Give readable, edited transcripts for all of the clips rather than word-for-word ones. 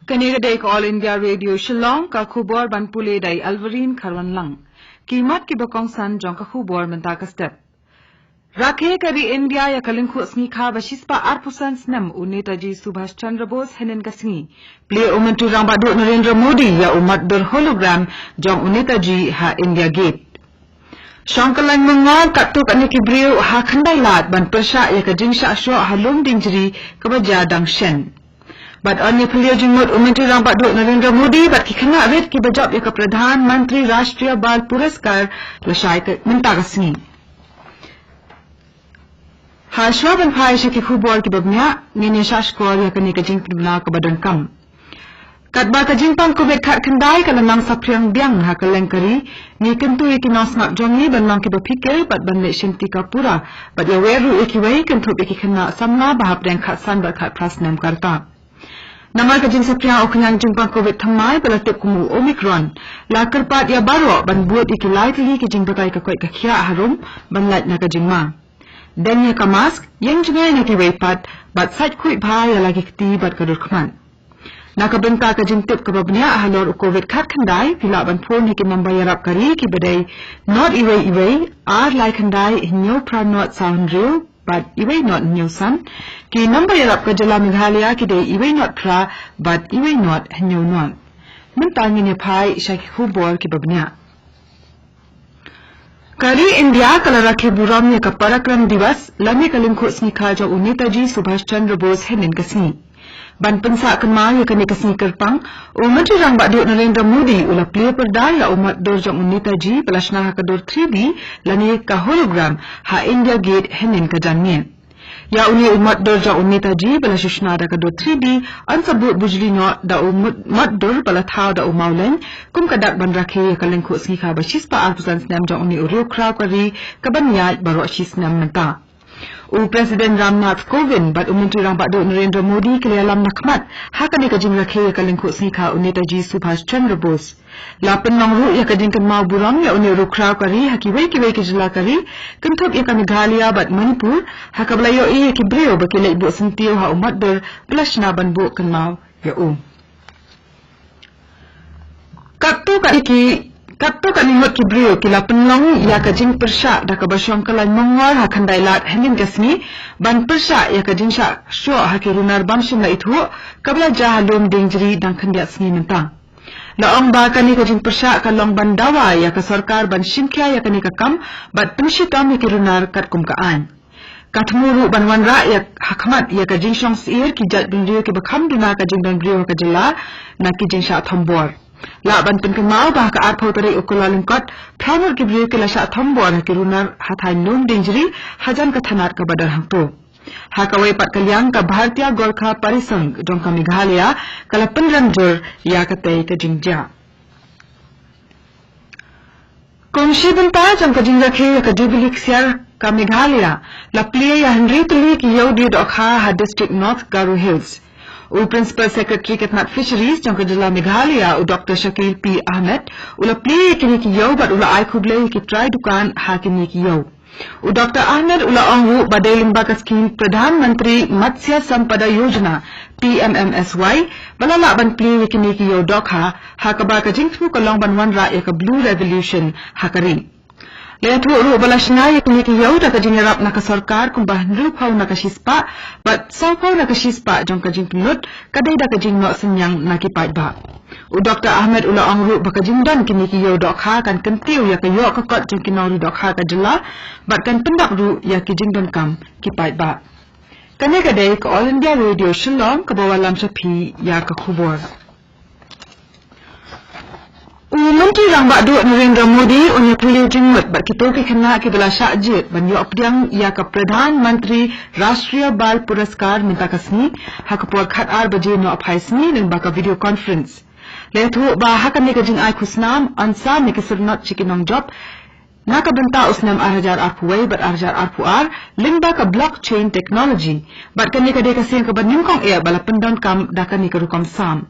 Kanega All India Radio Shillong ka khubor ban pule dai Alvarin Kharwan lang kimat ki bakong san jong ka khubor menta ka step Rakhe kari India ya kalingkhu sngi kha bashispa 8% snam Netaji Subhash Chandra Bose henen ka sngi play umantu rang badu Narendra Modi ya umat ber hologram jong Netaji ha India Gate Shangkalang mengal katuk aniki brio ha khandai lat ban persha ya ka jingsha sho halum dingjri ka baja dang shen But अन्य फलियो जिंगमत उमंत्री राम बादो नरेंद्र मोदी बट की खंगा अवेद की बजाब या प्रधानमंत्री राष्ट्रीय बाल पुरस्कार लशायक मिंतागसनी हाशवा बन फाइश की खुबोर की बबनिया निने शाशकोर या कने कजिंग पिबला का बदन कम कदबा कजिंग पांग को बेखा खंडाई कल नाम सप्रियंग ब्यांग हा कलें करी निकंतु एक नौसनाप जोंगी बनलों की बफिके बट बनले शिंती का पूरा बट या वेरु एक वही कंतु एक खन्ना समना बाप रेंग खासान बरखा प्रासनम करता Nama kajing sapria oknyang jingpang COVID thamai pelatuk kumu Omicron. Lakar pat ya baro ban buat iki light li kajing bakai ka koi ka khia harum ban light na kajing ma. Dan ya ka mask yang jingai na ki wei pat bat sait kui bhai ya lagi kti bat kadur khman. Na ka benta kajing tip ka babnya halor COVID khat khandai pila ban phone ki number yarap kari ki badai not iwei ar like khandai hinyo pran not sound real but iwei not new sun ki number yarap ka jala Meghalaya ki de iwei not pra but iwei not new non min tangi ne phai shaki khubor ki babnya kari India kala rakhe buram ne ka parakram divas lami kalim kho sni kha jo Netaji Subhash Chandra Bose henin kasni ban pensa kema ya kani kasni kerpang umat rang ba do Narendra Modi ula play perda ya umat dor jong Netaji pelashna ka dor 3D lani ka hologram ha India Gate henin ka janmien ya uni umat dor jong Netaji pelashna da ka dor 3D an sabut bujli no da umat dor pala thaw da umaulen kum kadak ban rakhe ya kalen kho sni kha bashis pa 8% nam jong uni uro kra kari kaban ya baro ashis nam menta President Ramnath Kovind but Umantri Rang Bado Narendra Modi kile alam nakmat hakani kajing rakhe ya kalingkho snikha Netaji Subhash Chandra Bose la penongru ya kajing kan mau burang ya uni rukra kari hakiwei kiwei kijla kari kenthop ya Meghalaya but Manipur hakablayo e ki breo bakile ibu sentio ha umat ber blashna banbu kan mau ya Kapto kanimot ki brio kila penlong ya kajing persha da ka basyong kalai mongor ha khandai lat henin kasni ban persha ya kajing sha sho ha ki runar bamshim la ithu kabla jahalum dingjri dang khandia sni menta la ong ba kani kajing persha ka long ban dawa ya ka sarkar ban shimkhya ya kani ka kam bat pinshi kam ki runar kat kum ka an Kathmuru banwan ra ya hakmat ya kajing shong sir ki jat bin rio ki bakham duna kajing ban brio ka jala na ki jing sha thombor La ban pen kemau bah ka arpau tari ukulalingkot pramur ki brio ki la sha thombor ki runar hathai nom dingjri hajan ka thanat ka badar hangto hakawai pat kalyang ka Bharatiya Gorkha Parisang jong ka Meghalaya kala penranjur ya ka tei ka jingja Kongshi benta jong ka jingja khe ka Jubilee Xiar ka Meghalaya la plie ya Henry Tuli ki yodi dokha ha district North Garo Hills Principal Secretary Katmat Fisheries jong ka jila Meghalaya Dr. Shakil P. Ahmed ula plie kini ki yaw bat ula ay kublay ki try dukan ha kini ki yaw Dr. Ahmed ula ongu badai limbaga scheme Pradhan Mantri Matsya Sampada Yojana PMMSY balala ban plie kini ki yaw dokha ha ka ba ka jingthmu ka long ban wan ra ya ka Blue Revolution ha kari Letu ru balashna ya kini ki yaw da ka jingarap na ka sarkar kung bahnru phaw na ka shispa but saw phaw na ka shispa jong ka jing pinut kadai da ka jing no senyang na ki pai ba Dr. Ahmed ula angru ba ka jingdan kini ki yaw dokha kan kentiu ya ka yaw ka kot jong kinaw ru dokha ka jala but kan pendak ru ya ki jingdan kam ki pai ba Kane kadai ka All India Radio Shillong ka bawalam sa phi ya ka khubor Menteri Rang Bado Narendra Modi unya pulih jingmat bat kito ki khana ki bala shajit ban yo apdyang ya ka Pradhan Mantri Rashtriya Bal Puraskar minta kasni hakapor khat ar baje no aphaisni ning ba ka video conference letu ba hakan ne ka jing ai khusnam ansa ne ki surnat chikinong job nakabenta usnam arhajar arpuway bat arhajar arpuar limba ka blockchain technology bat kani ka de kasing ka baningkong bala pendon kam dakani ka rukam sam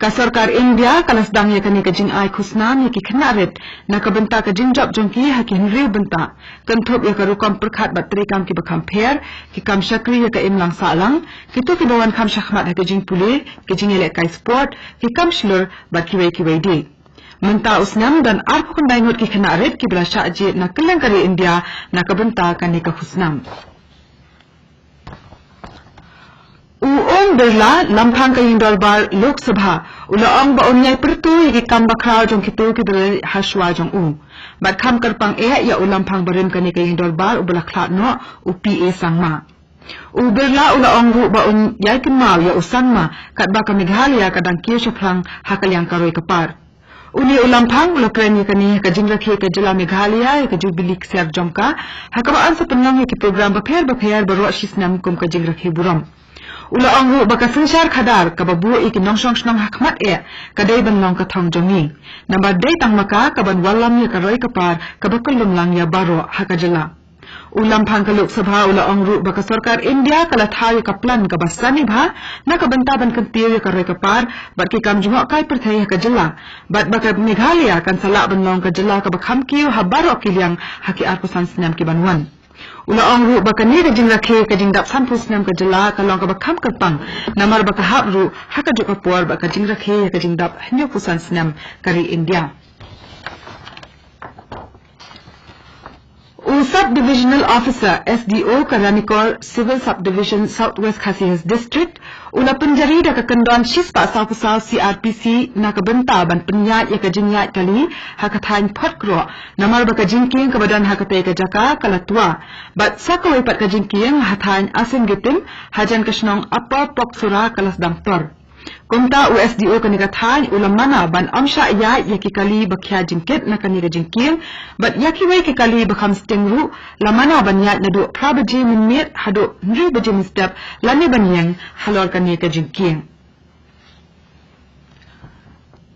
ka sarkar India kalasdang ya kani ka jing ai khusnam ya ki khnaret nakabenta ka jing job jongki hakin riu benta kanthop ya ka rukam perkhat bat trikam ki bakam pher ki kam shakri ya ka imlang salang ki to ki bawan kam shakhmat ha ka jing pule ki jing ele kai sport ki kam shlur bat ki wei de Menta usnam dan arpu kandai ngot ki khnaret ki bala syaje na kelang kari India nakabenta kani ka khusnam Om Birla Lamphang ka Dolbar Lok Sabha ulaong ba onyay pertu ki kamba kraw jong kitu ki dal haswa jong bat kham karpang ya ulamphang barim kani ka Dolbar ubala khlat no PA sangma Birla ulaong ru ba onyay kinmaw ya usangma kat ba ka Meghalaya kadang kiyo syaplang hakalyang karoy kapar Uni ulampang ulakran kani ka jingrakhe ka jila Meghalaya ka Jubilee Ser jomka hakabaan sa penang ki program bapher barwa shisnam kum ka jingrakhe buram Ulaong ru baka singshar khadar ka babu iki nongsong snong hakmat kadai banlong ka thong jongi number day tang maka ka ban walam ya karoy kapar ka bakulum lang ya baro hakajala Ulampang ka Lok Sabha ulaong ru baka sarkar India kala thayo ka plan ka basani bha na ka bantaban kan tiyo ka roy kapar bat ki kam juma kai perthai ka jala bat baka Meghalaya kan sala banlong ka jala ka bakham kiyo habaro kilyang haki arpusan snam ki banwan Ulaong ru baka ni ka jing rakhe ka jing dap sampu snam ka jala ka long ka bakham karpang namar baka hab ru haka juk kapor baka jing rakhe ka jing dap hnya pusan snam kari India Sub-Divisional Officer SDO Karanikor Civil Subdivision Southwest Khasi District Ula penjari da kakendon shispa saw CRPC nakabenta ban penyat ya kajingyat kali hakathain potkro namar ba kajingking kabadan hakate ka jaka kalatua bat sakawai pat kajingking hathain asin gitim hajan kasnong apa poksura kalasdang tor Kumta USDO kanikathan ulamana ban amsha ya kali bakhya jingkit na kaniga jingking bat yakiwai kali bakham stingru lamana ban ya nadu prabaji minit hado nri baji step lani banyang halor kaniga jingking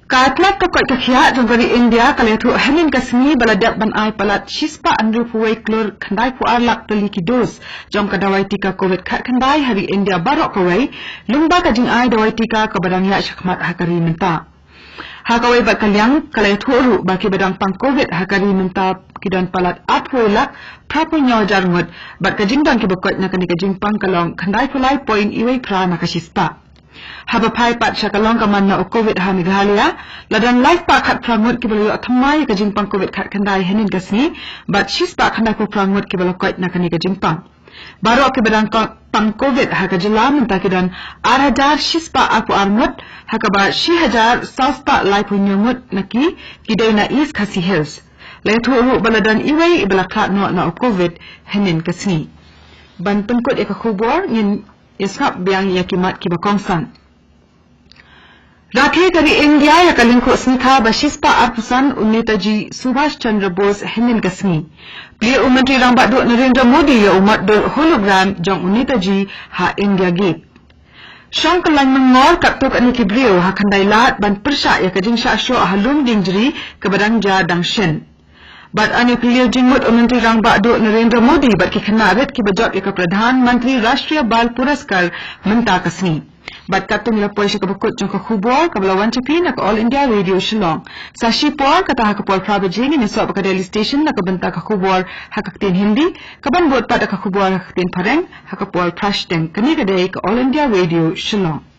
Katlat ka kakya jongari India kalethu hanin kasmi baladak ban ai palat shispa andru puwai klur khandai pu arlak teliki dos jong ka dawai tika covid khat khandai hari India barok kawai lumba ka jing ai dawai tika ka badang ya shakmat hakari menta hakawai ba kalyang kalethu ru baki badang pang covid hakari menta kidan palat atwolak prapu nyajar ngot bat ka jing dang ki bakot na kani ka jing pang kalong khandai pulai point iwai pra na ka shispa Habapai pat syakalong kaman na o COVID ha Meghalaya ladan life pa khat prangut kibalo athamai ka jingpang COVID khat khandai hanin kasni but shispa khandai ko prangut kibalo koit na kani ka jingpang baro ke badang pang COVID ha ka jala menta kidan 8000 shispa aku armut ha ka ba 6000 sausta life nyumut naki kidai na East Khasi Hills letu ru baladan iwai ibalakhat no na o COVID hanin kasni ban penkut ka khubor ngin isap biang yakimat kibakongsan Rakhe kari India ya kalingko snikha bashispa arpusan Netaji Subhash Chandra Bose henin kasmi Pli Umantri Rangbat Duk Narendra Modi ya umat dur hologram jong Netaji ha India Gate Syang kelang mengor kaptuk ani kibriu ha khandai lat ban persya ya kajing syasyo halum dingjri kebadang ja dangshen Bat ane clear jingmut Umantri Rangbat Duk Narendra Modi bat ki khanaret ki bajot ya Pradhan Mantri Rashtriya Bal Puraskar menta kasni Bat katung la poisha ka bakut jong ka khubor ka balawan chapi na ka All India Radio Shillong sa Shipor kata ha ka Paul Prabhajing ni so ka Daily Station na ka benta ka khubor ha ka tin Hindi ka ban bot pa ka khubor ha ka tin Pareng ha ka Paul Prashteng kani ka day ka All India Radio Shillong